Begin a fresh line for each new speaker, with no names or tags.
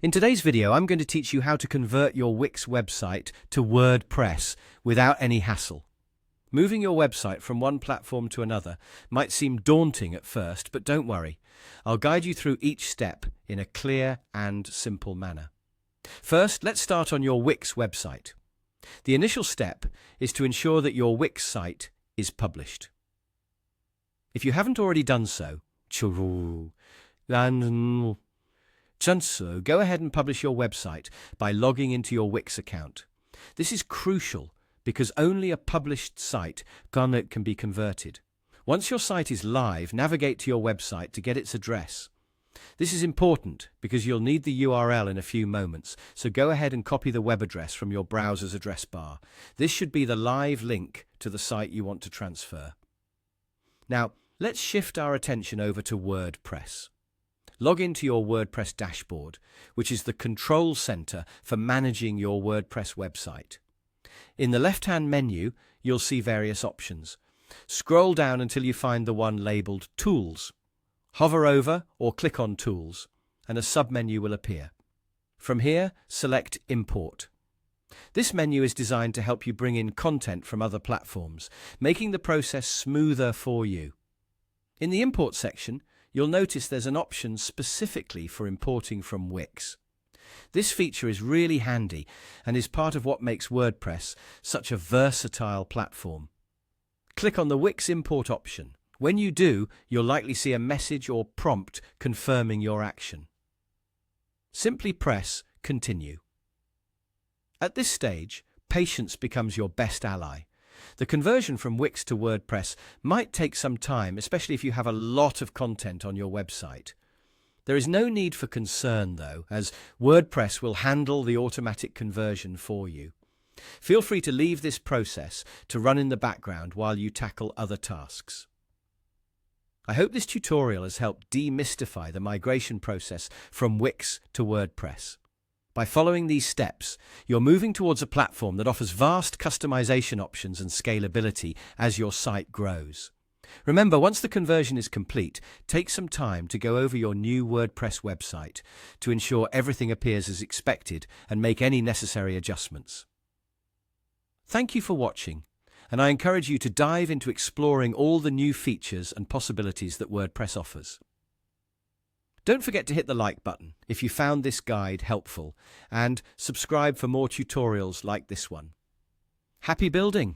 In today's video, I'm going to teach you how to convert your Wix website to WordPress without any hassle. Moving your website from one platform to another might seem daunting at first, but don't worry. I'll guide you through each step in a clear and simple manner. First, let's start on your Wix website. The initial step is to ensure that your Wix site is published. If you haven't already done so, go ahead and publish your website by logging into your Wix account. This is crucial because only a published site can be converted. Once your site is live, navigate to your website to get its address. This is important because you'll need the URL in a few moments, so go ahead and copy the web address from your browser's address bar. This should be the live link to the site you want to transfer. Now, let's shift our attention over to WordPress. Log into your WordPress dashboard, which is the control center for managing your WordPress website. In the left-hand menu, you'll see various options. Scroll down until you find the one labeled Tools. Hover over or click on Tools, and a submenu will appear. From here, select Import. This menu is designed to help you bring in content from other platforms, making the process smoother for you. In the Import section, you'll notice there's an option specifically for importing from Wix. This feature is really handy and is part of what makes WordPress such a versatile platform. Click on the Wix import option. When you do, you'll likely see a message or prompt confirming your action. Simply press Continue. At this stage, patience becomes your best ally. The conversion from Wix to WordPress might take some time, especially if you have a lot of content on your website. There is no need for concern, though, as WordPress will handle the automatic conversion for you. Feel free to leave this process to run in the background while you tackle other tasks. I hope this tutorial has helped demystify the migration process from Wix to WordPress. By following these steps, you're moving towards a platform that offers vast customization options and scalability as your site grows. Remember, once the conversion is complete, take some time to go over your new WordPress website to ensure everything appears as expected and make any necessary adjustments. Thank you for watching, and I encourage you to dive into exploring all the new features and possibilities that WordPress offers. Don't forget to hit the like button if you found this guide helpful, and subscribe for more tutorials like this one. Happy building!